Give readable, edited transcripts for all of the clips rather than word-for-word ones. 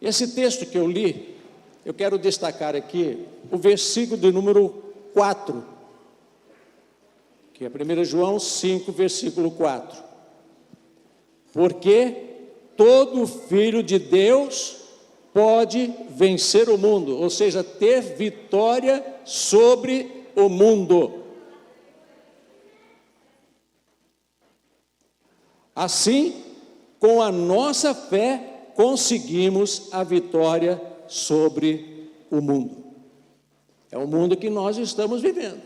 Esse texto que eu li, eu quero destacar aqui o versículo de número 4, que é 1 João 5, versículo 4. Porque todo filho de Deus pode vencer o mundo, ou seja, ter vitória sobre o mundo. Assim, com a nossa fé, conseguimos a vitória sobre o mundo. É o mundo que nós estamos vivendo.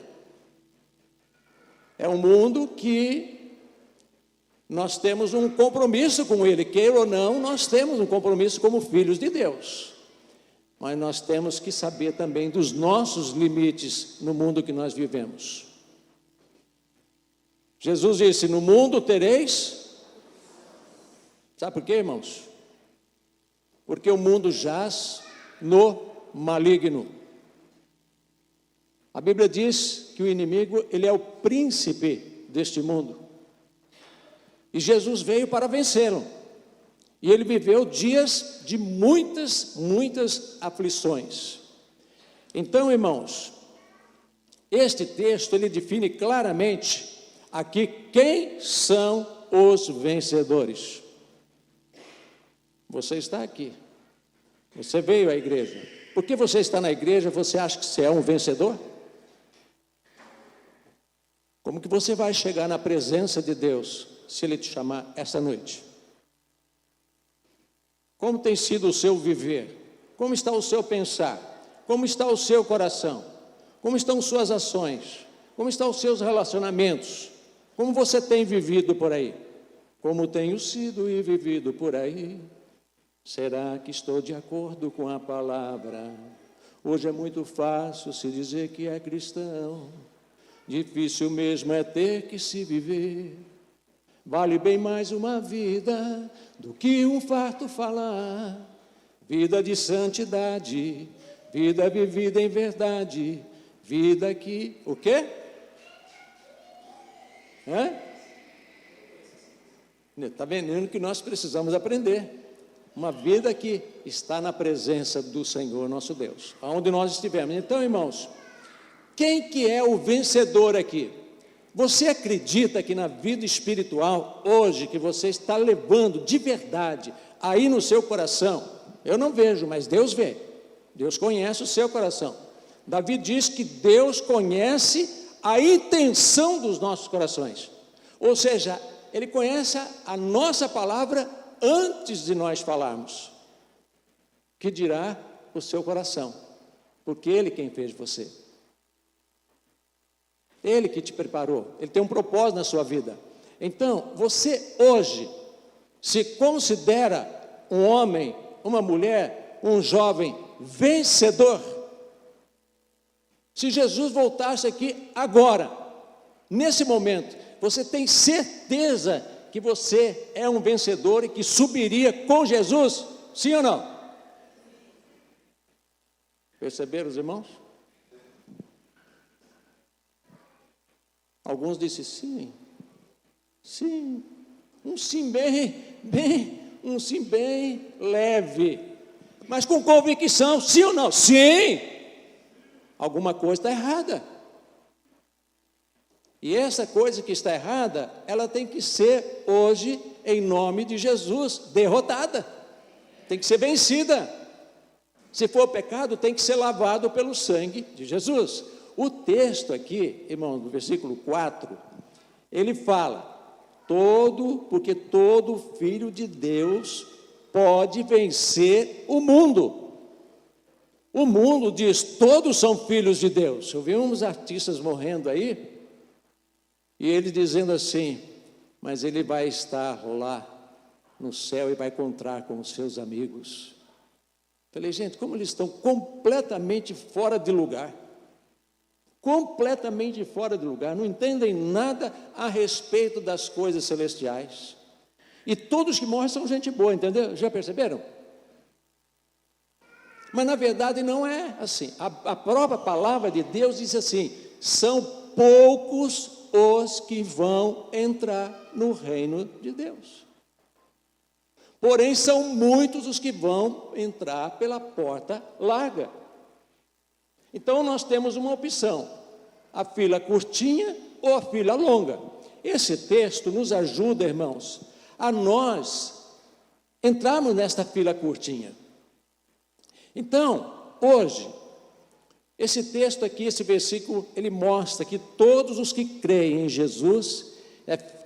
É um mundo que nós temos um compromisso com ele, queira ou não, nós temos um compromisso como filhos de Deus. Mas nós temos que saber também dos nossos limites no mundo que nós vivemos. Jesus disse: no mundo tereis. Sabe por quê, irmãos? Porque o mundo jaz no maligno. A Bíblia diz que o inimigo, ele é o príncipe deste mundo. E Jesus veio para vencê-lo. E ele viveu dias de muitas aflições. Então, irmãos, este texto, ele define claramente aqui quem são os vencedores. Você está aqui. Você veio à igreja. Porque você está na igreja, você acha que você é um vencedor? Como que você vai chegar na presença de Deus se Ele te chamar essa noite? Como tem sido o seu viver? Como está o seu pensar? Como está o seu coração? Como estão suas ações? Como estão os seus relacionamentos? Como você tem vivido por aí? Como tenho sido e vivido por aí? Será que estou de acordo com a palavra? Hoje é muito fácil se dizer que é cristão. Difícil mesmo é ter que se viver. Vale bem mais uma vida do que um farto falar. Vida de santidade, vida vivida em verdade, vida que... O quê? Está vendo que nós precisamos aprender. Uma vida que está na presença do Senhor nosso Deus, aonde nós estivermos. Então, irmãos, quem que é o vencedor aqui? Você acredita que na vida espiritual, hoje, que você está levando de verdade, aí no seu coração, eu não vejo, mas Deus vê, Deus conhece o seu coração. Davi diz que Deus conhece a intenção dos nossos corações, ou seja, Ele conhece a nossa palavra antes de nós falarmos. Que dirá o seu coração, porque Ele quem fez você. Ele que te preparou, Ele tem um propósito na sua vida. Então, você hoje se considera um homem, uma mulher, um jovem vencedor? Se Jesus voltasse aqui agora, nesse momento, você tem certeza que você é um vencedor e que subiria com Jesus? Sim ou não? Perceberam, os irmãos? Alguns disseram sim, sim, um sim um sim bem leve, mas com convicção, sim ou não? Sim! Alguma coisa está errada. E essa coisa que está errada, ela tem que ser hoje, em nome de Jesus, derrotada, tem que ser vencida. Se for pecado, tem que ser lavado pelo sangue de Jesus. O texto aqui, irmão, no versículo 4, ele fala, porque todo filho de Deus pode vencer o mundo. O mundo diz, todos são filhos de Deus. Eu vi uns artistas morrendo aí, e ele dizendo assim, mas ele vai estar lá no céu e vai encontrar com os seus amigos. Falei, gente, como eles estão completamente fora de lugar. Completamente fora de lugar, não entendem nada a respeito das coisas celestiais. E todos que morrem são gente boa, entendeu? Já perceberam? Mas na verdade não é assim. A própria palavra de Deus diz assim, são poucos os que vão entrar no reino de Deus. porém são muitos os que vão entrar pela porta larga. Então nós temos uma opção, a fila curtinha ou a fila longa. Esse texto nos ajuda, irmãos, a nós entrarmos nesta fila curtinha. Então, hoje, esse texto aqui, esse versículo, ele mostra que todos os que creem em Jesus,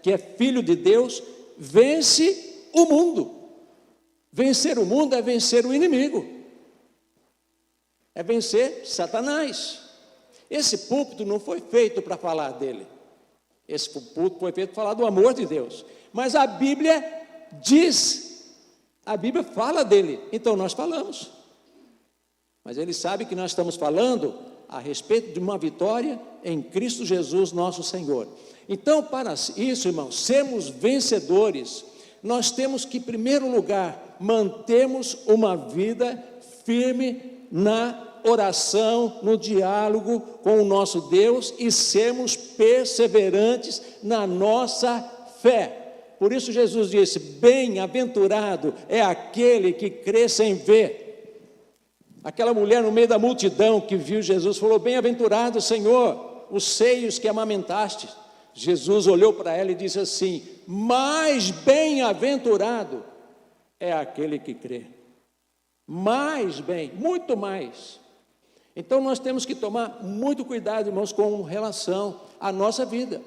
que é Filho de Deus, vence o mundo. Vencer o mundo é vencer o inimigo, é vencer Satanás. Esse púlpito não foi feito para falar dele, esse púlpito foi feito para falar do amor de Deus, mas a Bíblia diz, a Bíblia fala dele, então nós falamos, mas ele sabe que nós estamos falando a respeito de uma vitória em Cristo Jesus nosso Senhor. Então, para isso, irmãos, sermos vencedores, nós temos que, em primeiro lugar, mantermos uma vida firme na oração, no diálogo com o nosso Deus e sermos perseverantes na nossa fé. Por isso Jesus disse, bem-aventurado é aquele que crê sem ver. Aquela mulher no meio da multidão que viu Jesus falou, bem-aventurado Senhor, os seios que amamentaste. Jesus olhou para ela e disse assim, mais bem-aventurado é aquele que crê. Mais bem, muito mais. Então nós temos que tomar muito cuidado, irmãos, com relação à nossa vida.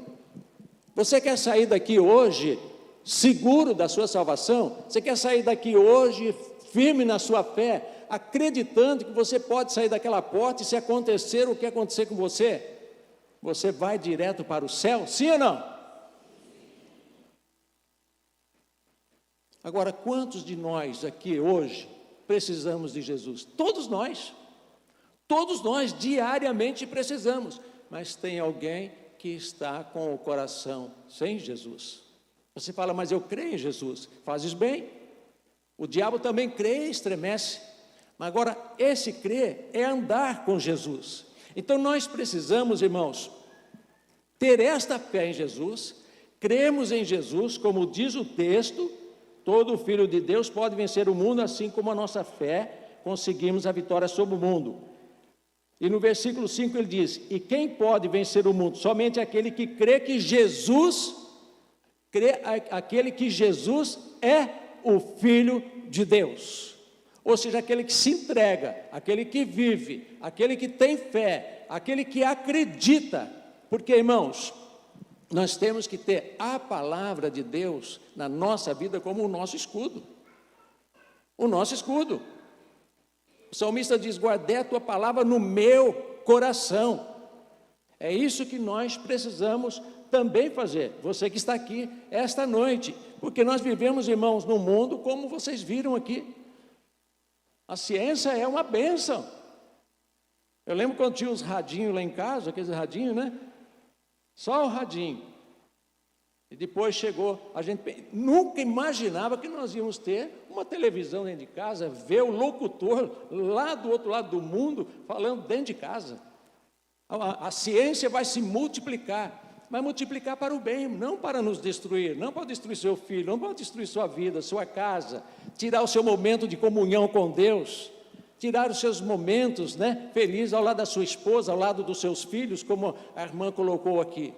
Você quer sair daqui hoje seguro da sua salvação? Você quer sair daqui hoje firme na sua fé, acreditando que você pode sair daquela porta e se acontecer o que acontecer com você, você vai direto para o céu? Sim ou não? Agora, quantos de nós aqui hoje precisamos de Jesus? Todos nós diariamente precisamos, mas tem alguém que está com o coração sem Jesus. Você fala, mas eu creio em Jesus, fazes bem, o diabo também crê e estremece, mas agora esse crer é andar com Jesus. Então nós precisamos, irmãos, ter esta fé em Jesus, cremos em Jesus, como diz o texto, todo filho de Deus pode vencer o mundo, assim como a nossa fé conseguimos a vitória sobre o mundo. E no versículo 5 ele diz, e quem pode vencer o mundo? Somente aquele que crê que Jesus, aquele que Jesus é o Filho de Deus. Ou seja, aquele que se entrega, aquele que vive, aquele que tem fé, aquele que acredita. Porque, irmãos, nós temos que ter a palavra de Deus na nossa vida como o nosso escudo. O nosso escudo. O salmista diz, guardei a tua palavra no meu coração. É isso que nós precisamos também fazer, você que está aqui esta noite, porque nós vivemos, irmãos, num mundo como vocês viram aqui. A ciência é uma bênção. Eu lembro quando tinha os radinhos lá em casa, aqueles radinhos, né? Só o radinho. E depois chegou, a gente nunca imaginava que nós íamos ter uma televisão dentro de casa, ver o locutor lá do outro lado do mundo falando dentro de casa. A ciência vai se multiplicar, vai multiplicar para o bem, não para nos destruir, não para destruir seu filho, não para destruir sua vida, sua casa, tirar o seu momento de comunhão com Deus, tirar os seus momentos, né, felizes ao lado da sua esposa, ao lado dos seus filhos, como a irmã colocou aqui.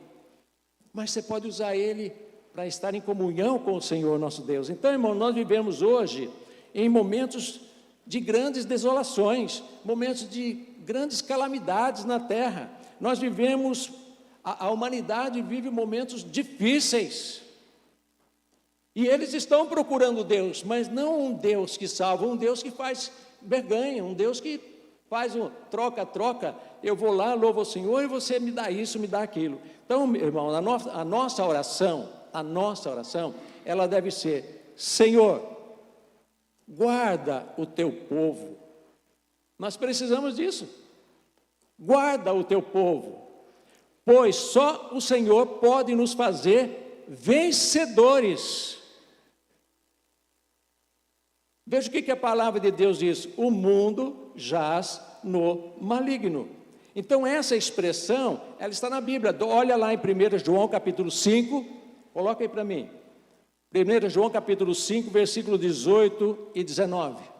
Mas você pode usar ele para estar em comunhão com o Senhor nosso Deus. Então, irmão, nós vivemos hoje em momentos de grandes desolações, momentos de grandes calamidades na terra. Nós vivemos, a humanidade vive momentos difíceis. E eles estão procurando Deus, mas não um Deus que salva, um Deus que faz barganha, um Deus que faz um troca-troca, eu vou lá, louvo o Senhor e você me dá isso, me dá aquilo. Então, irmão, a nossa oração, ela deve ser, Senhor, guarda o teu povo. Nós precisamos disso. Guarda o teu povo, pois só o Senhor pode nos fazer vencedores. Veja o que a palavra de Deus diz, o mundo jaz no maligno. Então essa expressão, ela está na Bíblia, olha lá em 1 João capítulo 5, coloca aí para mim, 1 João capítulo 5, versículo 18 e 19.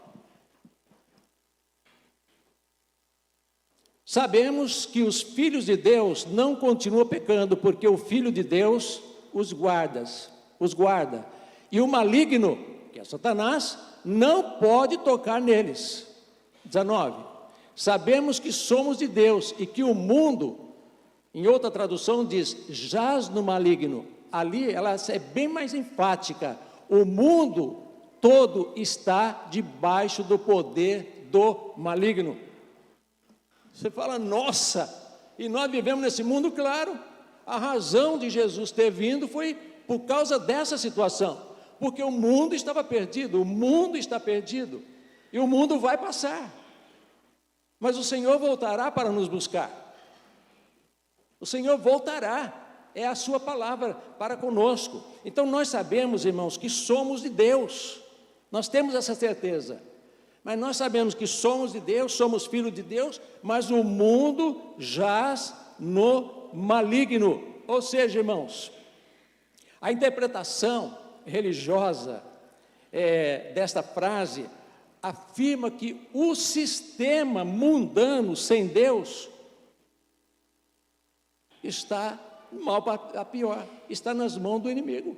Sabemos que os filhos de Deus não continuam pecando, porque o Filho de Deus os guarda. E o maligno, que é Satanás, não pode tocar neles. 19. Sabemos que somos de Deus e que o mundo, em outra tradução diz, jaz no maligno. Ali ela é bem mais enfática. O mundo todo está debaixo do poder do maligno. Você fala, nossa, e nós vivemos nesse mundo, claro. A razão de Jesus ter vindo foi por causa dessa situação, porque o mundo estava perdido, o mundo está perdido, e o mundo vai passar, mas o Senhor voltará para nos buscar, o Senhor voltará, é a sua palavra para conosco. Então nós sabemos, irmãos, que somos de Deus, nós temos essa certeza, mas nós sabemos que somos de Deus, somos filhos de Deus, mas o mundo jaz no maligno. Ou seja, irmãos, a interpretação religiosa desta frase afirma que o sistema mundano sem Deus está mal para pior, está nas mãos do inimigo.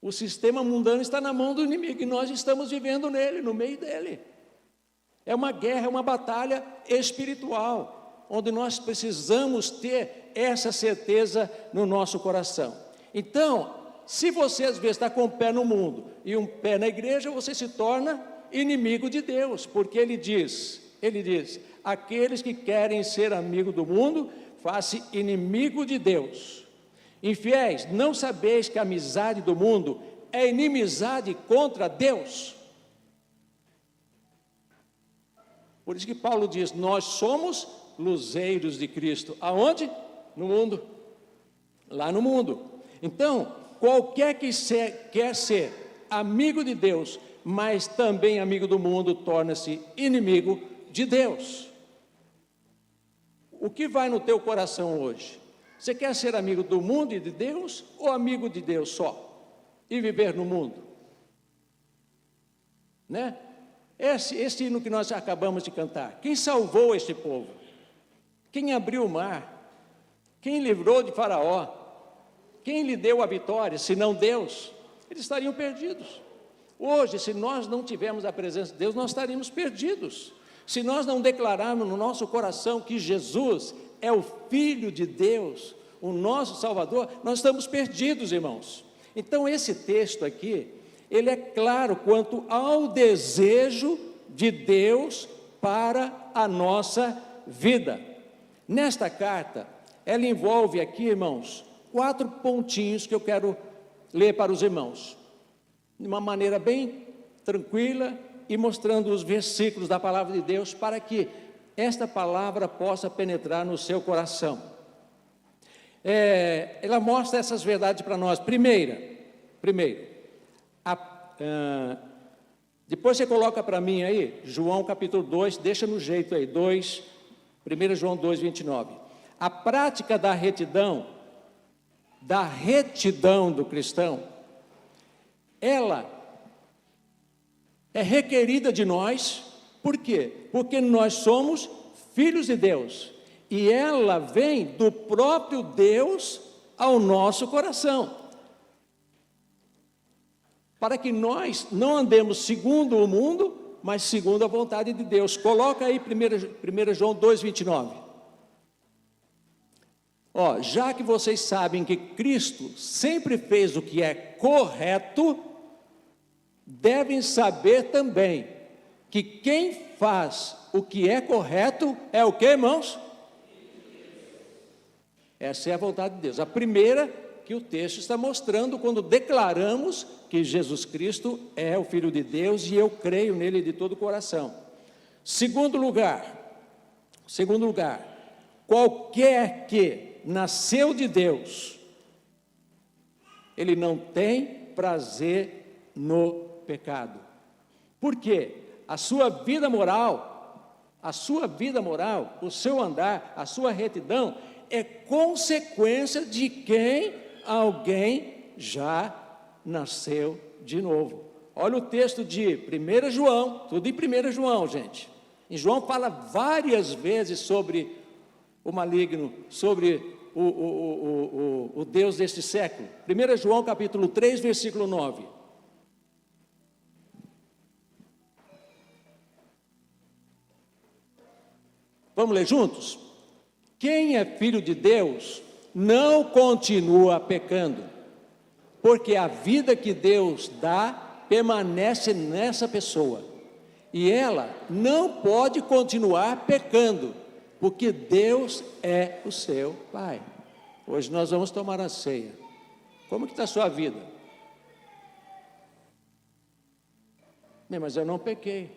O sistema mundano está na mão do inimigo e nós estamos vivendo nele, no meio dele. É uma guerra, é uma batalha espiritual, onde nós precisamos ter essa certeza no nosso coração. Então, se você às vezes está com um pé no mundo e um pé na igreja, você se torna inimigo de Deus, porque ele diz, aqueles que querem ser amigo do mundo, faça inimigo de Deus. Infiéis, não sabeis que a amizade do mundo é inimizade contra Deus? Por isso que Paulo diz, nós somos luzeiros de Cristo. Aonde? No mundo. Lá no mundo. Então, qualquer que quer ser amigo de Deus, mas também amigo do mundo, torna-se inimigo de Deus. O que vai no teu coração hoje? Você quer ser amigo do mundo e de Deus, ou amigo de Deus só? E viver no mundo? Né? Esse hino que nós acabamos de cantar. Quem salvou este povo? Quem abriu o mar? Quem livrou de Faraó? Quem lhe deu a vitória, se não Deus? Eles estariam perdidos. Hoje, se nós não tivermos a presença de Deus, nós estaríamos perdidos. Se nós não declararmos no nosso coração que Jesus é o Filho de Deus, o nosso Salvador, nós estamos perdidos, irmãos. Então esse texto aqui, ele é claro quanto ao desejo de Deus para a nossa vida. Nesta carta, ela envolve aqui, irmãos, 4 pontinhos que eu quero ler para os irmãos, de uma maneira bem tranquila e mostrando os versículos da palavra de Deus para que esta palavra possa penetrar no seu coração. Ela mostra essas verdades para nós. Primeiro, depois você coloca para mim aí, João capítulo 2, deixa no jeito aí, 1 João 2, 29. A prática da retidão do cristão, ela é requerida de nós. Por quê? Porque nós somos filhos de Deus, e ela vem do próprio Deus ao nosso coração, para que nós não andemos segundo o mundo, mas segundo a vontade de Deus. Coloca aí 1 João 2, 29. Já que vocês sabem que Cristo sempre fez o que é correto, devem saber também que quem faz o que é correto é o que, irmãos? Essa é a vontade de Deus. A primeira que o texto está mostrando quando declaramos que Jesus Cristo é o Filho de Deus e eu creio nele de todo o coração. Segundo lugar, qualquer que nasceu de Deus, ele não tem prazer no pecado. Por quê? A sua vida moral, o seu andar, a sua retidão é consequência de quem alguém já nasceu de novo. Olha o texto de 1 João, tudo em 1 João, gente. Em João fala várias vezes sobre o maligno, sobre o Deus deste século. 1 João capítulo 3, versículo 9. Vamos ler juntos? Quem é filho de Deus não continua pecando, porque a vida que Deus dá permanece nessa pessoa, e ela não pode continuar pecando, porque Deus é o seu Pai. Hoje nós vamos tomar a ceia. Como que está a sua vida? Mas eu não pequei.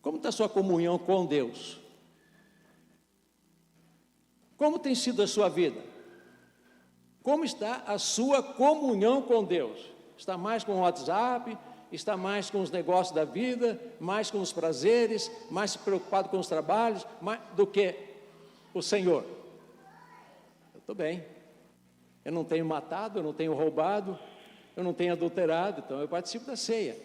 Como está a sua comunhão com Deus? Como tem sido a sua vida? Como está a sua comunhão com Deus? Está mais com o WhatsApp? Está mais com os negócios da vida? Mais com os prazeres? Mais preocupado com os trabalhos? Mais do que o Senhor? Eu estou bem. Eu não tenho matado, eu não tenho roubado, eu não tenho adulterado, então eu participo da ceia.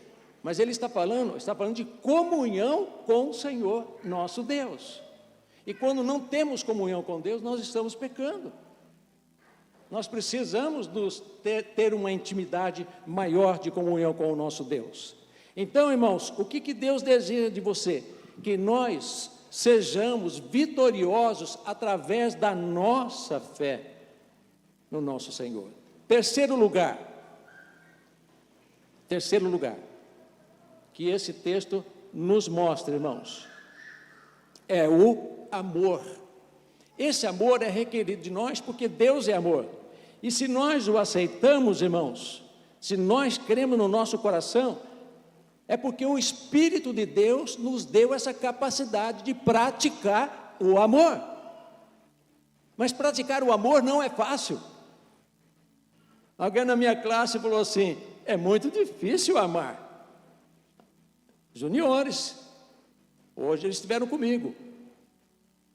Mas ele está falando de comunhão com o Senhor, nosso Deus. E quando não temos comunhão com Deus, nós estamos pecando. Nós precisamos ter uma intimidade maior de comunhão com o nosso Deus. Então, irmãos, o que Deus deseja de você? Que nós sejamos vitoriosos através da nossa fé no nosso Senhor. Terceiro lugar, que esse texto nos mostra, irmãos, é o amor. Esse amor é requerido de nós porque Deus é amor. E se nós o aceitamos, irmãos, se nós cremos no nosso coração, é porque o Espírito de Deus nos deu essa capacidade de praticar o amor. Mas praticar o amor não é fácil. Alguém na minha classe falou assim: é muito difícil amar. Juniores, hoje eles estiveram comigo.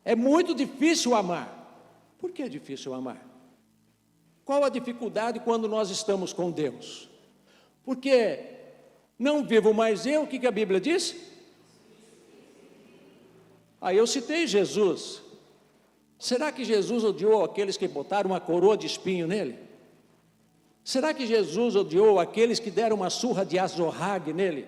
É muito difícil amar. Por que é difícil amar? Qual a dificuldade quando nós estamos com Deus? Porque não vivo mais eu, o que a Bíblia diz? Aí eu citei Jesus. Será que Jesus odiou aqueles que botaram uma coroa de espinho nele? Será que Jesus odiou aqueles que deram uma surra de azorrague nele?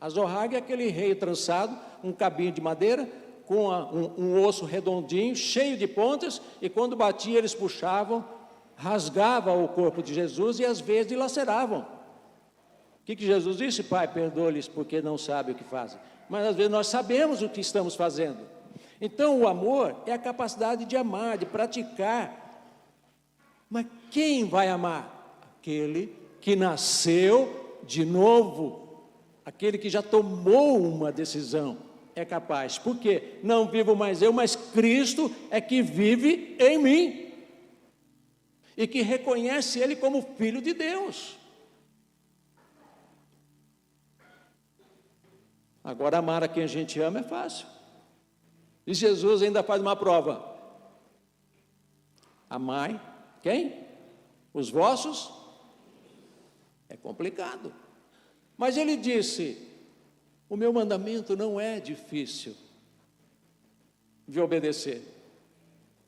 Azorrague é aquele rei trançado, um cabinho de madeira, com um osso redondinho, cheio de pontas, e quando batia eles puxavam, rasgavam o corpo de Jesus e às vezes dilaceravam. O que Jesus disse? Pai, perdoa-lhes porque não sabem o que fazem. Mas às vezes nós sabemos o que estamos fazendo. Então o amor é a capacidade de amar, de praticar. Mas quem vai amar? Aquele que nasceu de novo, aquele que já tomou uma decisão, é capaz. Por quê? Não vivo mais eu, mas Cristo é que vive em mim, e que reconhece Ele como Filho de Deus. Agora, amar a quem a gente ama é fácil. E Jesus ainda faz uma prova: amai quem? Os vossos? É complicado. Mas ele disse: o meu mandamento não é difícil de obedecer.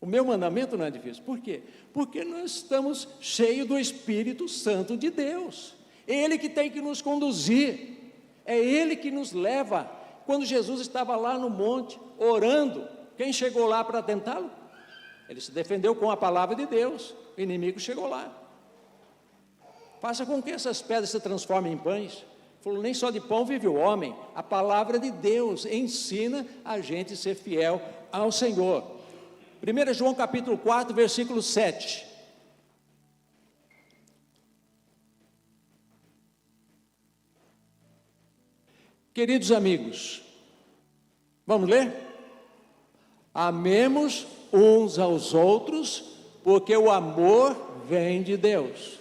O meu mandamento não é difícil. Por quê? Porque nós estamos cheios do Espírito Santo de Deus. É Ele que tem que nos conduzir. É Ele que nos leva. Quando Jesus estava lá no monte, orando, quem chegou lá para tentá-lo? Ele se defendeu com a palavra de Deus. O inimigo chegou lá. Faça com que essas pedras se transformem em pães. Falou, nem só de pão vive o homem. A palavra de Deus ensina a gente a ser fiel ao Senhor. 1 João capítulo 4, versículo 7. Queridos amigos, vamos ler? Amemos uns aos outros, porque o amor vem de Deus.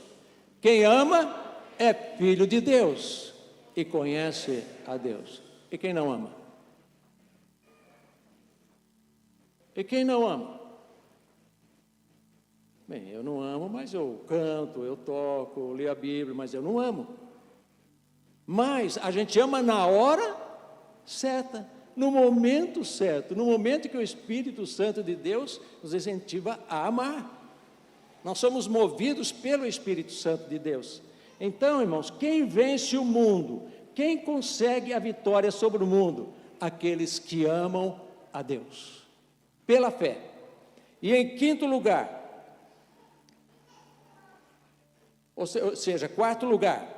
Quem ama é filho de Deus e conhece a Deus. E quem não ama? E quem não ama? Bem, eu não amo, mas eu canto, eu toco, eu leio a Bíblia, mas eu não amo. Mas a gente ama na hora certa, no momento certo, no momento que o Espírito Santo de Deus nos incentiva a amar. Nós somos movidos pelo Espírito Santo de Deus. Então, irmãos, quem vence o mundo? Quem consegue a vitória sobre o mundo? Aqueles que amam a Deus, pela fé. E em quinto lugar, ou seja, quarto lugar,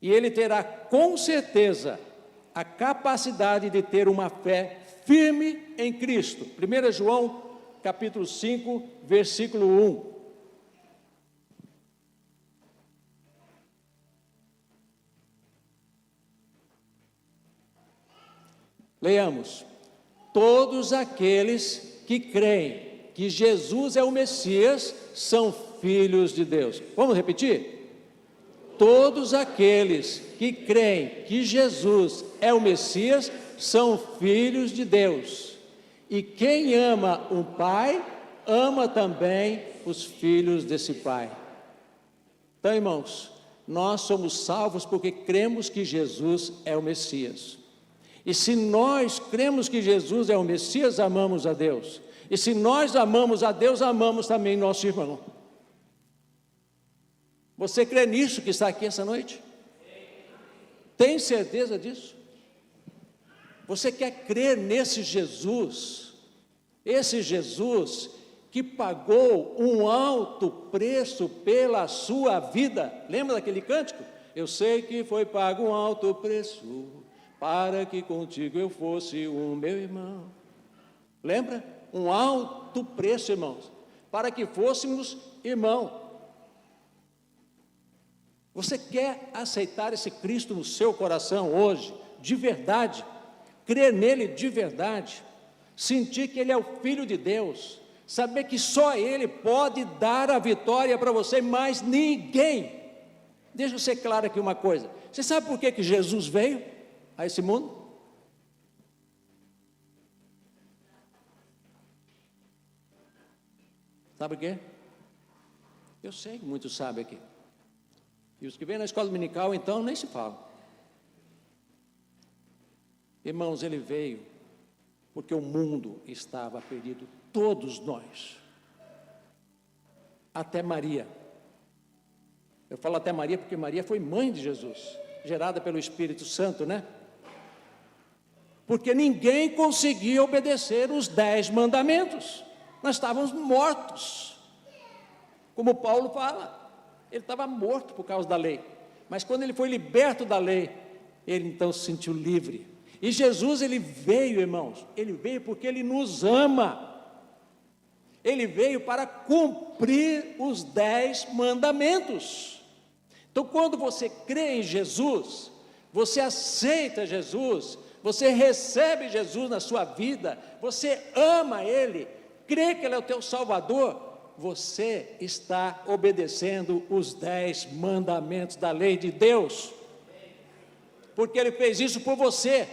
e ele terá com certeza a capacidade de ter uma fé firme em Cristo. 1 João, capítulo 5, versículo 1. Leamos: todos aqueles que creem que Jesus é o Messias são filhos de Deus. Vamos repetir? Todos aqueles que creem que Jesus é o Messias são filhos de Deus. E quem ama um pai, ama também os filhos desse pai. Então, irmãos, nós somos salvos porque cremos que Jesus é o Messias. E se nós cremos que Jesus é o Messias, amamos a Deus. E se nós amamos a Deus, amamos também nosso irmão. Você crê nisso que está aqui essa noite? Tem certeza disso? Você quer crer nesse Jesus? Esse Jesus que pagou um alto preço pela sua vida. Lembra daquele cântico? Eu sei que foi pago um alto preço para que contigo eu fosse o meu irmão. Lembra? Um alto preço, irmãos, para que fôssemos irmão. Você quer aceitar esse Cristo no seu coração hoje, de verdade, crer nele de verdade, sentir que ele é o Filho de Deus, saber que só ele pode dar a vitória para você, mais ninguém. Deixa eu ser claro aqui uma coisa: você sabe por que Jesus veio a esse mundo? Sabe por quê? Eu sei que muitos sabem aqui. E os que vêm na escola dominical, então, nem se fala. Irmãos, ele veio porque o mundo estava perdido, todos nós, até Maria. Eu falo até Maria porque Maria foi mãe de Jesus, gerada pelo Espírito Santo, né? Porque ninguém conseguia obedecer os 10 mandamentos, nós estávamos mortos, como Paulo fala. Ele estava morto por causa da lei, mas quando ele foi liberto da lei, ele então se sentiu livre. E Jesus, ele veio, irmãos, ele veio porque ele nos ama. Ele veio para cumprir os 10 mandamentos. Então, quando você crê em Jesus, você aceita Jesus, você recebe Jesus na sua vida, você ama Ele, crê que Ele é o teu Salvador, você está obedecendo os 10 mandamentos da lei de Deus, porque Ele fez isso por você.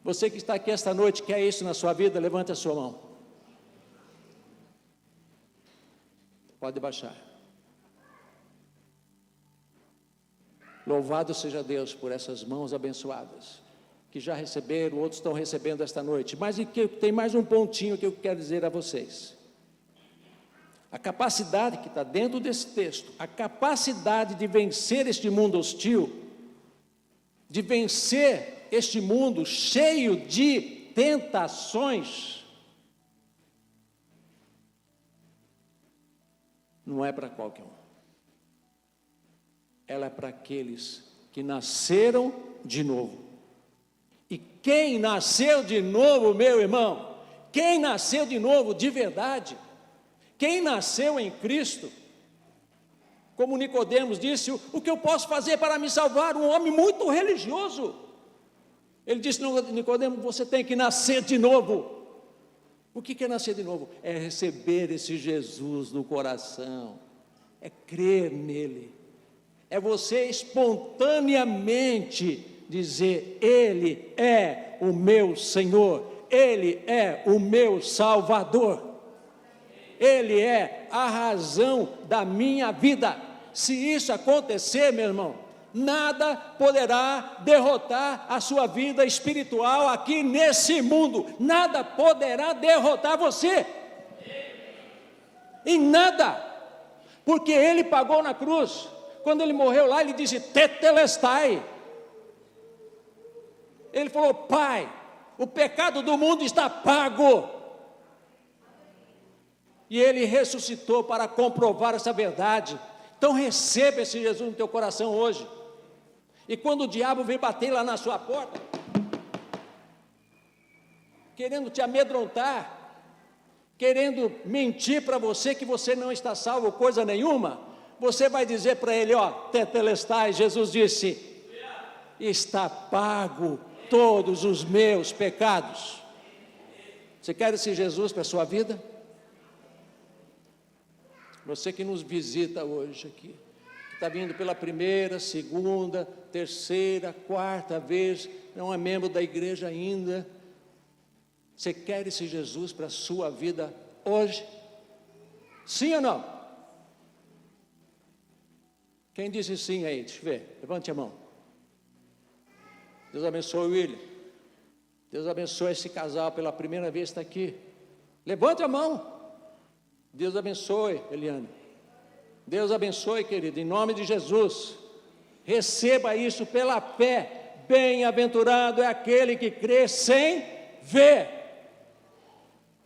Você que está aqui esta noite, quer isso na sua vida? Levante a sua mão. Pode baixar. Louvado seja Deus por essas mãos abençoadas, que já receberam, outros estão recebendo esta noite. Mas tem mais um pontinho que eu quero dizer a vocês. A capacidade que está dentro desse texto, a capacidade de vencer este mundo hostil, de vencer este mundo cheio de tentações, não é para qualquer um. Ela é para aqueles que nasceram de novo. E quem nasceu de novo, meu irmão, quem nasceu de novo de verdade, quem nasceu em Cristo, como Nicodemos disse, o que eu posso fazer para me salvar? Um homem muito religioso. Ele disse: Nicodemos, você tem que nascer de novo. O que é nascer de novo? É receber esse Jesus no coração, é crer nele, é você espontaneamente dizer: Ele é o meu Senhor, Ele é o meu Salvador. Ele é a razão da minha vida. Se isso acontecer, meu irmão, nada poderá derrotar a sua vida espiritual aqui nesse mundo. Nada poderá derrotar você. Em nada. Porque Ele pagou na cruz. Quando Ele morreu lá, Ele disse: tetelestai. Ele falou: Pai, o pecado do mundo está pago. E Ele ressuscitou para comprovar essa verdade. Então receba esse Jesus no teu coração hoje. E quando o diabo vem bater lá na sua porta, querendo te amedrontar, querendo mentir para você que você não está salvo coisa nenhuma, você vai dizer para ele: ó, tetelestai, Jesus disse, está pago todos os meus pecados. Você quer esse Jesus para a sua vida? Você que nos visita hoje aqui, que está vindo pela primeira, segunda, terceira, quarta vez, não é membro da igreja ainda, você quer esse Jesus para a sua vida hoje? Sim ou não? Quem disse sim aí? Deixa eu ver, levante a mão. Deus abençoe o William. Deus abençoe esse casal pela primeira vez está aqui. Levante a mão. Deus abençoe, Eliane. Deus abençoe, querido, em nome de Jesus. Receba isso pela fé. Bem-aventurado é aquele que crê sem ver.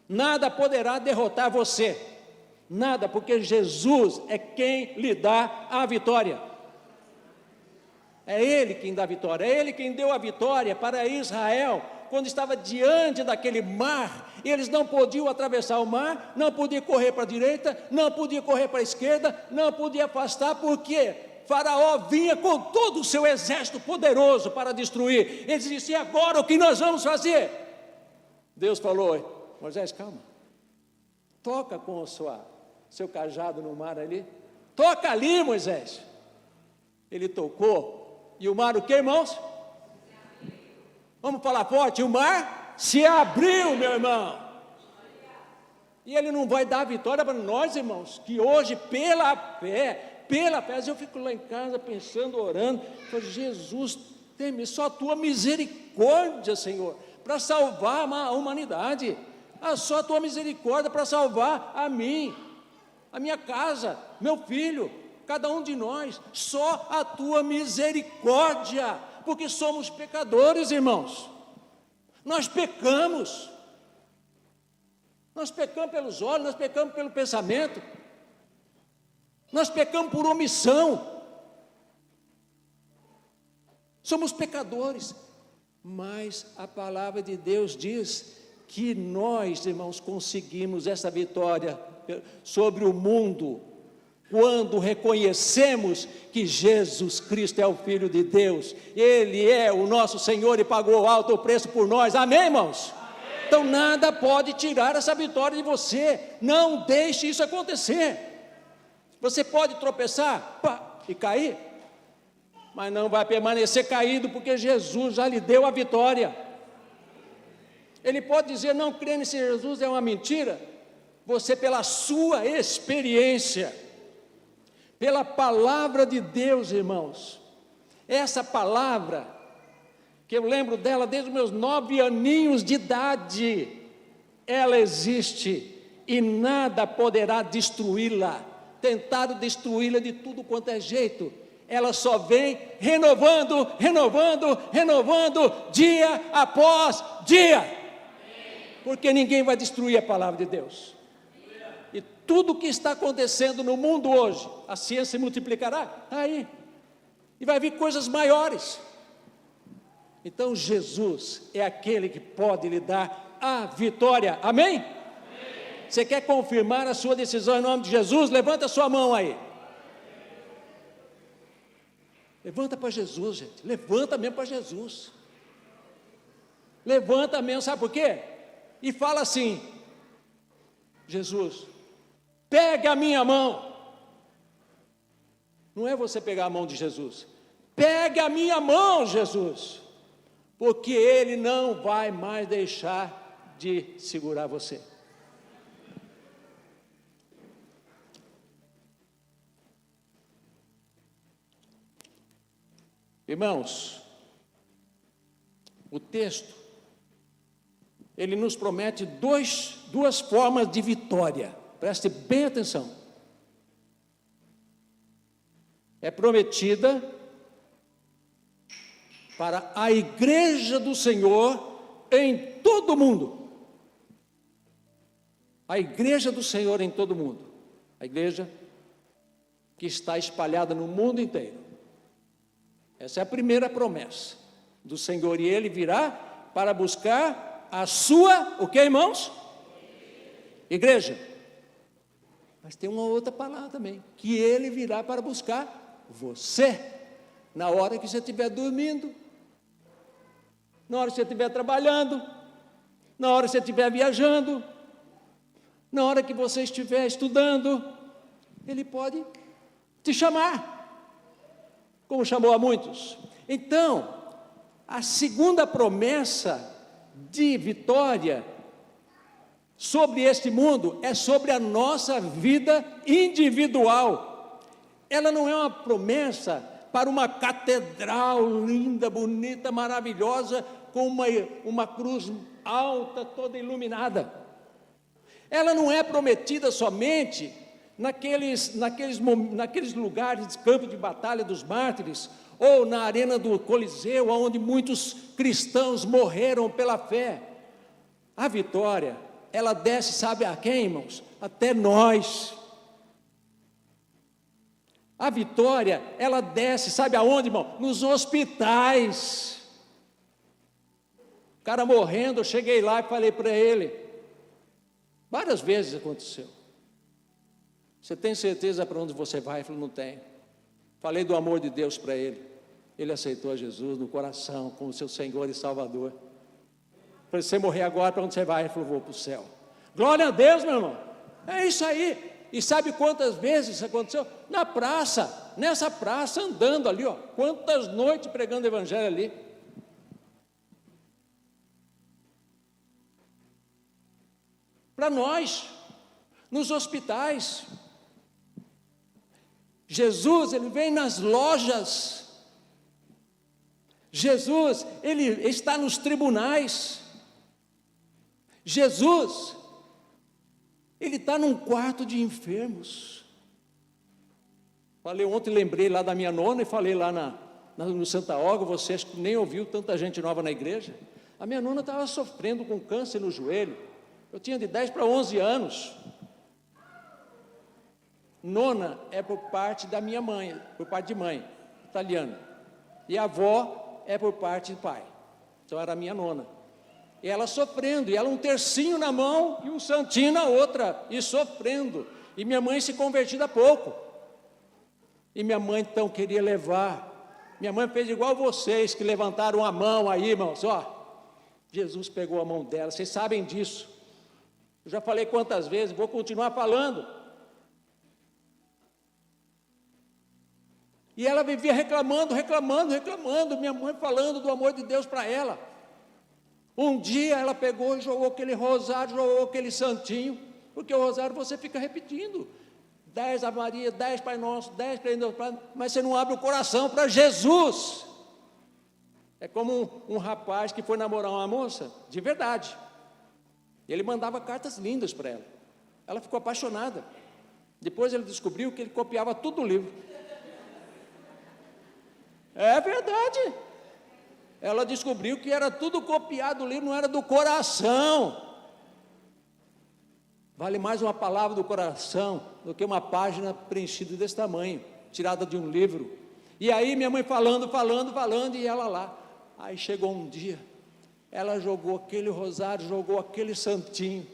Nada poderá derrotar você. Nada, porque Jesus é quem lhe dá a vitória. É Ele quem dá a vitória. É Ele quem deu a vitória para Israel, quando estava diante daquele mar. Eles não podiam atravessar o mar, não podiam correr para a direita, não podiam correr para a esquerda, não podiam afastar, porque Faraó vinha com todo o seu exército poderoso para destruir. Eles disseram: e agora o que nós vamos fazer? Deus falou: Moisés, calma, toca com o seu cajado no mar ali, toca ali, Moisés. Ele tocou, e o mar o que, irmãos? Vamos falar forte, o mar se abriu, meu irmão. E Ele não vai dar a vitória para nós, irmãos, que hoje pela fé, eu fico lá em casa pensando, orando, falo: Jesus, tem só a Tua misericórdia, Senhor, para salvar a humanidade, só a Tua misericórdia para salvar a mim, a minha casa, meu filho, cada um de nós, só a Tua misericórdia, porque somos pecadores, irmãos. Nós pecamos pelos olhos, nós pecamos pelo pensamento, nós pecamos por omissão, somos pecadores, mas a palavra de Deus diz que nós, irmãos, conseguimos essa vitória sobre o mundo, quando reconhecemos que Jesus Cristo é o Filho de Deus, Ele é o nosso Senhor e pagou alto preço por nós, amém, irmãos? Amém. Então nada pode tirar essa vitória de você, não deixe isso acontecer. Você pode tropeçar, e cair, mas não vai permanecer caído, porque Jesus já lhe deu a vitória. Ele pode dizer: não crer nesse Jesus é uma mentira. Você, pela sua experiência, pela palavra de Deus, irmãos, essa palavra, que eu lembro dela desde os meus 9 aninhos de idade, ela existe e nada poderá destruí-la. Tentaram destruí-la de tudo quanto é jeito, ela só vem renovando, dia após dia, porque ninguém vai destruir a palavra de Deus. E tudo que está acontecendo no mundo hoje, a ciência se multiplicará, está aí, e vai vir coisas maiores. Então Jesus é aquele que pode lhe dar a vitória, amém? Amém. Você quer confirmar a sua decisão em nome de Jesus? Levanta a sua mão aí, levanta para Jesus, gente, levanta mesmo para Jesus, levanta mesmo, sabe por quê? E fala assim: Jesus, pega a minha mão. Não é você pegar a mão de Jesus, pegue a minha mão, Jesus, porque Ele não vai mais deixar de segurar você. Irmãos, o texto, ele nos promete duas formas de vitória. Preste bem atenção. É prometida para a igreja do Senhor em todo o mundo. A igreja do Senhor em todo o mundo. A igreja que está espalhada no mundo inteiro. Essa é a primeira promessa do Senhor. E Ele virá para buscar a sua, o que, irmãos? Igreja. Mas tem uma outra palavra também, que Ele virá para buscar você, na hora que você estiver dormindo, na hora que você estiver trabalhando, na hora que você estiver viajando, na hora que você estiver estudando. Ele pode te chamar, como chamou a muitos. Então, a segunda promessa de vitória sobre este mundo é sobre a nossa vida individual. Ela não é uma promessa para uma catedral linda, bonita, maravilhosa, com uma cruz alta, toda iluminada. Ela não é prometida somente naqueles lugares, campo de batalha dos mártires, ou na arena do Coliseu, onde muitos cristãos morreram pela fé. A vitória, ela desce, sabe a quem, irmãos? Até nós. A vitória, ela desce, sabe aonde, irmão? Nos hospitais. O cara morrendo, eu cheguei lá e falei para ele. Várias vezes aconteceu. Você tem certeza para onde você vai? Ele falou, não tenho. Falei do amor de Deus para ele. Ele aceitou a Jesus no coração, como seu Senhor e Salvador. Falei, se você morrer agora, para onde você vai? Ele falou, vou para o céu. Glória a Deus, meu irmão. É isso aí. E sabe quantas vezes isso aconteceu? Na praça, nessa praça, andando ali, ó. Quantas noites pregando o evangelho ali. Para nós, nos hospitais. Jesus, Ele vem nas lojas. Jesus, Ele está nos tribunais. Jesus, Ele está num quarto de enfermos. Falei ontem, lembrei lá da minha nona e falei lá no Santa Olga, vocês nem ouviu tanta gente nova na igreja. A minha nona estava sofrendo com câncer no joelho. Eu tinha de 10 para 11 anos. Nona é por parte da minha mãe, por parte de mãe, italiana. E a avó é por parte de pai. Então era a minha nona. E ela sofrendo, e ela um tercinho na mão e um santinho na outra, e sofrendo. E minha mãe se convertida há pouco. E minha mãe então queria levar. Minha mãe fez igual vocês que levantaram a mão aí, irmãos, ó. Jesus pegou a mão dela, vocês sabem disso. Eu já falei quantas vezes, vou continuar falando. E ela vivia reclamando, minha mãe falando do amor de Deus para ela. Um dia ela pegou e jogou aquele rosário, jogou aquele santinho, porque o rosário você fica repetindo. 10 Ave Maria, 10 Pai Nosso, 10 mas você não abre o coração para Jesus. É como um rapaz que foi namorar uma moça, de verdade. Ele mandava cartas lindas para ela. Ela ficou apaixonada. Depois ele descobriu que ele copiava tudo do livro. É verdade. Ela descobriu que era tudo copiado do livro, não era do coração. Vale mais uma palavra do coração do que uma página preenchida desse tamanho, tirada de um livro. E aí minha mãe falando, e ela lá. Aí chegou um dia, ela jogou aquele rosário, jogou aquele santinho.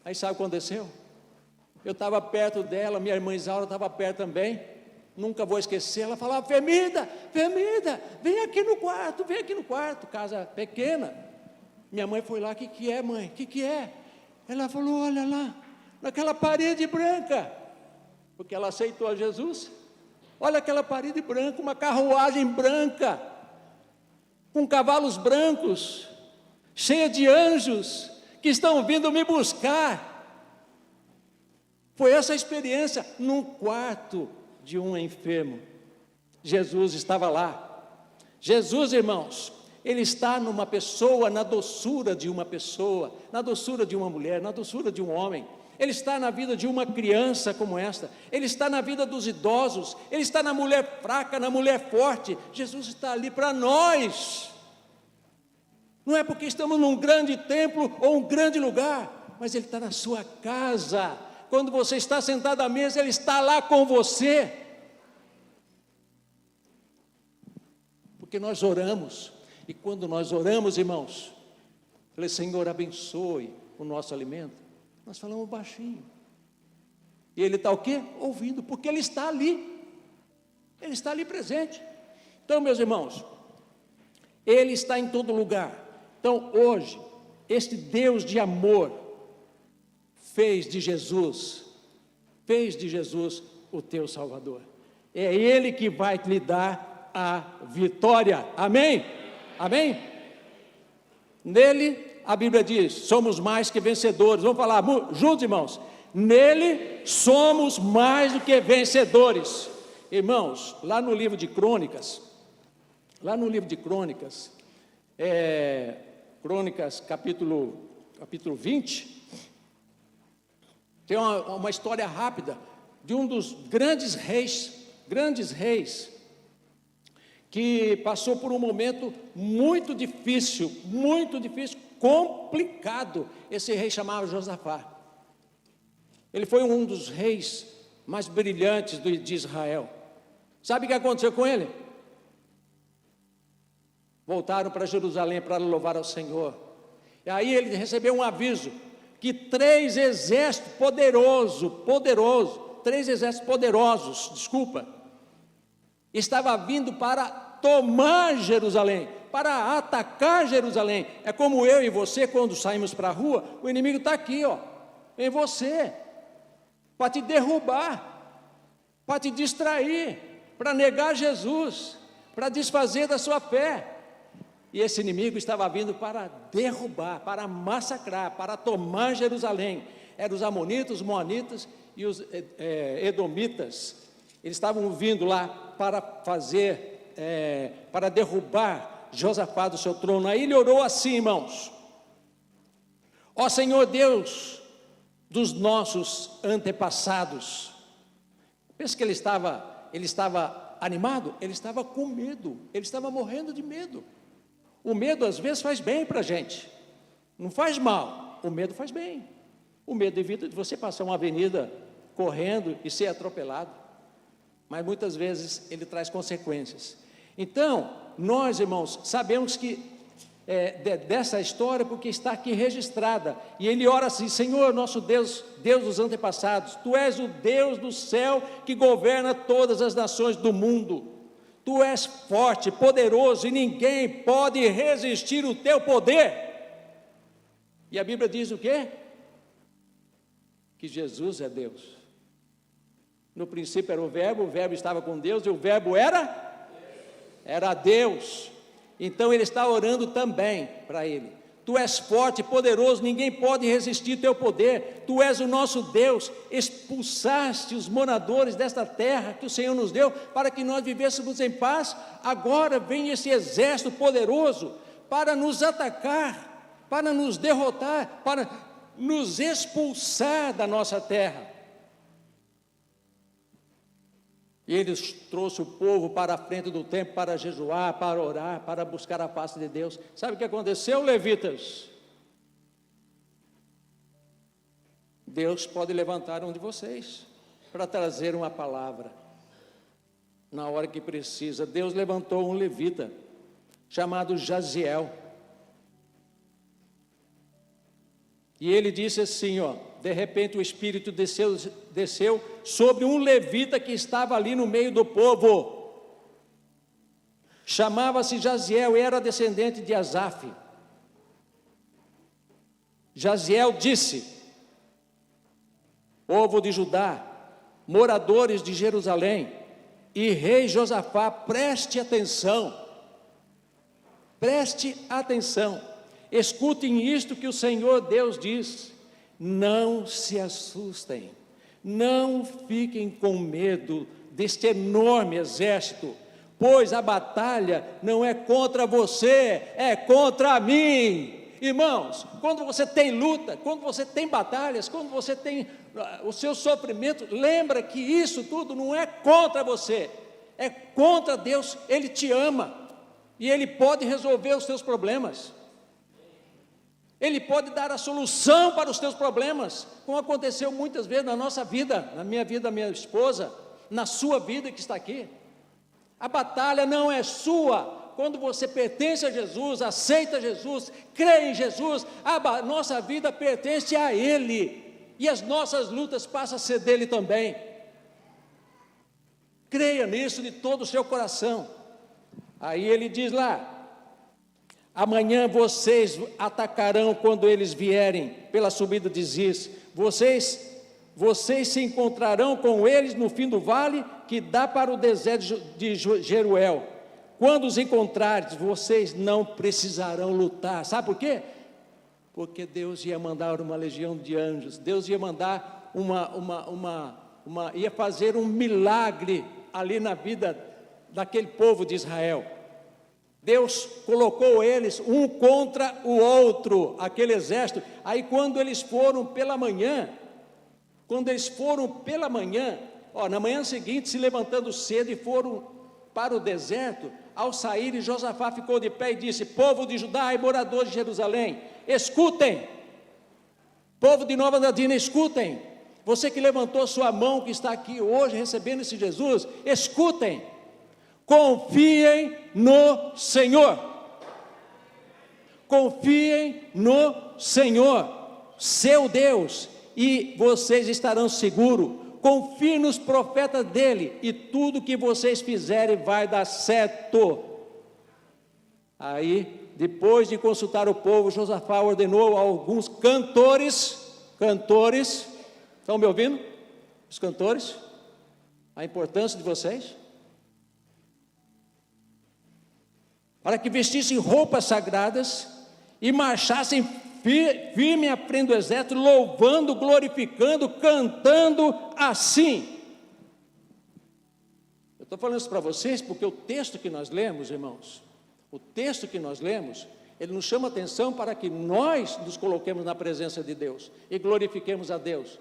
Aí sabe o que aconteceu? Eu estava perto dela, minha irmã Isaura estava perto também. Nunca vou esquecer, ela falava, Femida, vem aqui no quarto, casa pequena. Minha mãe foi lá, o que é, mãe? O que é? Ela falou, olha lá, naquela parede branca, porque ela aceitou a Jesus. Olha aquela parede branca, uma carruagem branca, com cavalos brancos, cheia de anjos, que estão vindo me buscar. Foi essa a experiência, num quarto de um enfermo. Jesus estava lá. Jesus, irmãos, Ele está numa pessoa, na doçura de uma pessoa, na doçura de uma mulher, na doçura de um homem. Ele está na vida de uma criança como esta, Ele está na vida dos idosos, Ele está na mulher fraca, na mulher forte. Jesus está ali para nós. Não é porque estamos num grande templo ou um grande lugar, mas Ele está na sua casa. Quando você está sentado à mesa, Ele está lá com você. Porque nós oramos, e quando nós oramos, irmãos, falei, Senhor, abençoe o nosso alimento, nós falamos baixinho, e Ele está o quê? Ouvindo, porque Ele está ali presente. Então, meus irmãos, Ele está em todo lugar. Então, hoje, este Deus de amor, fez de Jesus o teu Salvador. É Ele que vai te dar a vitória, amém? Amém? Nele, a Bíblia diz, somos mais que vencedores. Vamos falar juntos, irmãos? Nele somos mais do que vencedores. Irmãos, lá no livro de Crônicas, Crônicas capítulo 20, tem uma história rápida de um dos grandes reis, que passou por um momento muito difícil, complicado. Esse rei chamava Josafá. Ele foi um dos reis mais brilhantes de Israel. Sabe o que aconteceu com ele? Voltaram para Jerusalém para louvar ao Senhor. E aí ele recebeu um aviso que 3 exércitos poderosos, estava vindo para tomar Jerusalém, para atacar Jerusalém. É como eu e você, quando saímos para a rua, o inimigo está aqui, em você, para te derrubar, para te distrair, para negar Jesus, para desfazer da sua fé. E esse inimigo estava vindo para derrubar, para massacrar, para tomar Jerusalém. Eram os amonitas, os moanitas e os edomitas. Eles estavam vindo lá para derrubar Josafá do seu trono. Aí ele orou assim, irmãos: ó Senhor Deus dos nossos antepassados. Pensa que ele estava animado? Ele estava com medo, ele estava morrendo de medo. O medo às vezes faz bem para a gente, não faz mal, o medo faz bem. O medo evita de você passar uma avenida correndo e ser atropelado, mas muitas vezes ele traz consequências. Então, nós, irmãos, sabemos que dessa história, porque está aqui registrada, e ele ora assim: Senhor nosso Deus, Deus dos antepassados, Tu és o Deus do céu que governa todas as nações do mundo. Tu és forte, poderoso, e ninguém pode resistir o Teu poder. E a Bíblia diz o quê? Que Jesus é Deus. No princípio era o Verbo estava com Deus, e o Verbo era Deus. Então ele está orando também para Ele. Tu és forte, poderoso, ninguém pode resistir teu poder. Tu és o nosso Deus, expulsaste os moradores desta terra que o Senhor nos deu, para que nós vivêssemos em paz. Agora vem esse exército poderoso para nos atacar, para nos derrotar, para nos expulsar da nossa terra. E ele trouxe o povo para a frente do templo para jejuar, para orar, para buscar a face de Deus. Sabe o que aconteceu, levitas? Deus pode levantar um de vocês para trazer uma palavra na hora que precisa. Deus levantou um levita chamado Jaziel. E ele disse assim, de repente o Espírito desceu sobre um levita que estava ali no meio do povo. Chamava-se Jaziel e era descendente de Asaf. Jaziel disse: povo de Judá, moradores de Jerusalém e rei Josafá, preste atenção, escutem isto que o Senhor Deus diz. Não se assustem, não fiquem com medo deste enorme exército, pois a batalha não é contra você, é contra mim. Irmãos, quando você tem luta, quando você tem batalhas, quando você tem o seu sofrimento, lembra que isso tudo não é contra você, é contra Deus. Ele te ama e Ele pode resolver os seus problemas. Ele pode dar a solução para os teus problemas, como aconteceu muitas vezes na nossa vida, na minha vida, minha esposa, na sua vida que está aqui. A batalha não é sua. Quando você pertence a Jesus, aceita Jesus, crê em Jesus, a nossa vida pertence a Ele, e as nossas lutas passam a ser dele também. Creia nisso de todo o seu coração. Aí ele diz lá: amanhã vocês atacarão quando eles vierem pela subida de Ziz. Vocês se encontrarão com eles no fim do vale que dá para o deserto de Jeruel. Quando os encontrares, vocês não precisarão lutar. Sabe por quê? Porque Deus ia mandar uma legião de anjos. Deus ia mandar ia fazer um milagre ali na vida daquele povo de Israel. Deus colocou eles um contra o outro, aquele exército. Aí quando eles foram pela manhã, na manhã seguinte, se levantando cedo e foram para o deserto, ao sair, Josafá ficou de pé e disse: povo de Judá e moradores de Jerusalém, escutem. Povo de Nova Andradina, escutem. Você que levantou sua mão, que está aqui hoje recebendo esse Jesus, escutem. Confiem no Senhor. Confiem no Senhor, seu Deus, e vocês estarão seguros. Confie nos profetas dele, e tudo que vocês fizerem vai dar certo. Aí, depois de consultar o povo, Josafá ordenou a alguns cantores, estão me ouvindo? Os cantores, a importância de vocês, para que vestissem roupas sagradas e marchassem firme à frente do exército, louvando, glorificando, cantando assim. Eu estou falando isso para vocês porque o texto que nós lemos, irmãos, ele nos chama atenção para que nós nos coloquemos na presença de Deus e glorifiquemos a Deus,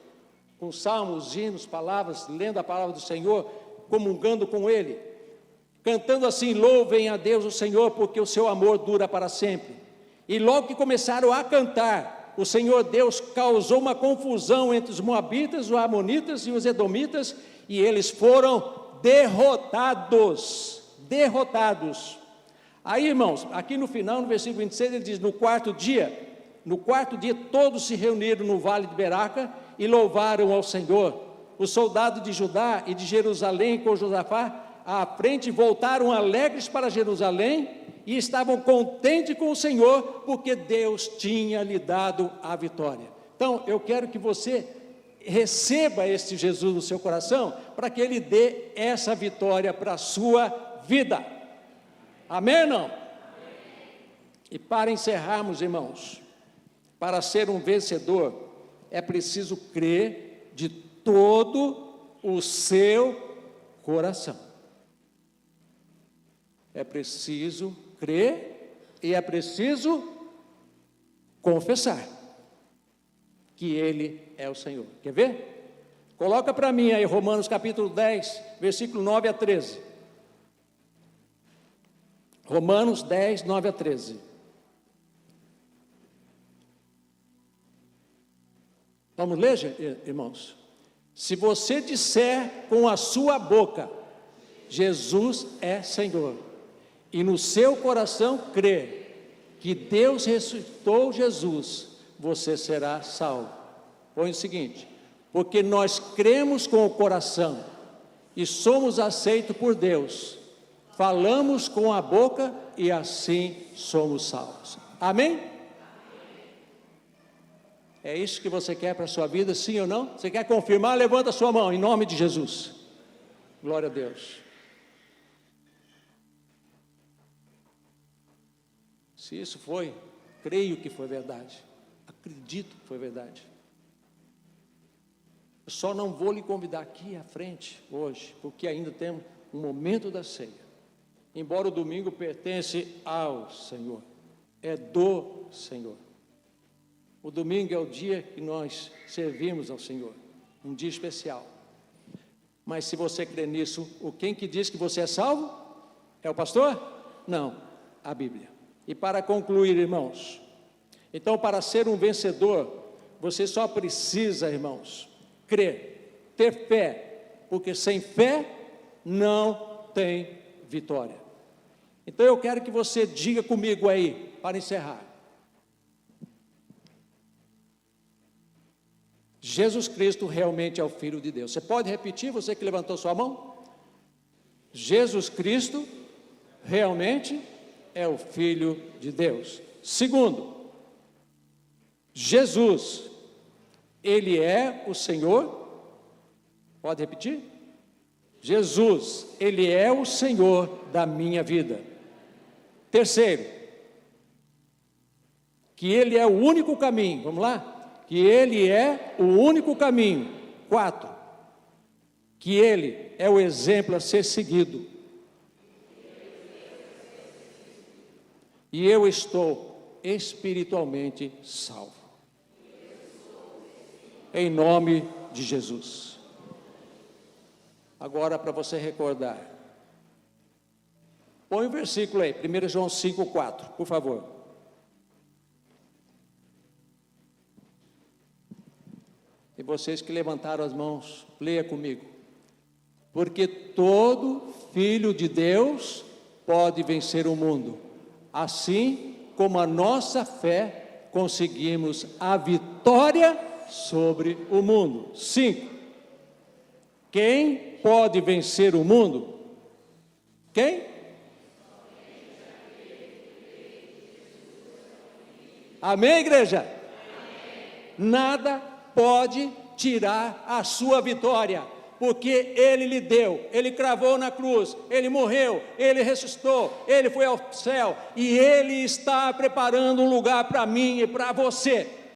com salmos, hinos, palavras, lendo a palavra do Senhor, comungando com Ele, cantando assim: louvem a Deus o Senhor, porque o seu amor dura para sempre. E logo que começaram a cantar, o Senhor Deus causou uma confusão entre os moabitas, os amonitas e os edomitas, e eles foram derrotados. Aí, irmãos, aqui no final, no versículo 26, ele diz: no quarto dia todos se reuniram no vale de Beraca e louvaram ao Senhor. Os soldados de Judá e de Jerusalém com Josafá à frente voltaram alegres para Jerusalém e estavam contentes com o Senhor, porque Deus tinha lhe dado a vitória. Então, eu quero que você receba este Jesus no seu coração, para que Ele dê essa vitória para a sua vida. Amém ou não? Amém. E para encerrarmos, irmãos, para ser um vencedor, é preciso crer de todo o seu coração. É preciso crer e é preciso confessar que Ele é o Senhor. Quer ver? Coloca para mim aí Romanos capítulo 10, versículo 9 a 13. Romanos 10, 9 a 13. Vamos ler, irmãos? Se você disser com a sua boca: Jesus é Senhor, e no seu coração crer que Deus ressuscitou Jesus, você será salvo. Põe o seguinte: porque nós cremos com o coração e somos aceitos por Deus, falamos com a boca e assim somos salvos. Amém? É isso que você quer para a sua vida, sim ou não? Você quer confirmar? Levanta a sua mão, em nome de Jesus. Glória a Deus. Se isso foi, creio que foi verdade, acredito que foi verdade. Eu só não vou lhe convidar aqui à frente hoje, porque ainda temos um momento da ceia. embora o domingo pertence ao Senhor, é do Senhor. O domingo é o dia que nós servimos ao Senhor, um dia especial. Mas se você crê nisso, quem que diz que você é salvo? É o pastor? Não, a Bíblia. E para concluir, irmãos, então para ser um vencedor, você só precisa, irmãos, crer, ter fé, porque sem fé não tem vitória. Então eu quero que você diga comigo aí, para encerrar: Jesus Cristo realmente é o Filho de Deus. Você pode repetir, você que levantou sua mão? Jesus Cristo realmente é o Filho de Deus. Segundo, Jesus, Ele é o Senhor. Pode repetir? Jesus, Ele é o Senhor da minha vida. Terceiro, que Ele é o único caminho. Vamos lá? Que Ele é o único caminho. 4, que Ele é o exemplo a ser seguido. E eu estou espiritualmente salvo. Em nome de Jesus. Agora, para você recordar, põe o versículo aí, 1 João 5,4, por favor. E vocês que levantaram as mãos, leia comigo. Porque todo filho de Deus pode vencer o mundo, assim como a nossa fé conseguimos a vitória sobre o mundo. 5. Quem pode vencer o mundo? Quem? Amém, igreja? Amém. Nada pode tirar a sua vitória, porque Ele lhe deu, Ele cravou na cruz, Ele morreu, Ele ressuscitou, Ele foi ao céu, e Ele está preparando um lugar para mim e para você.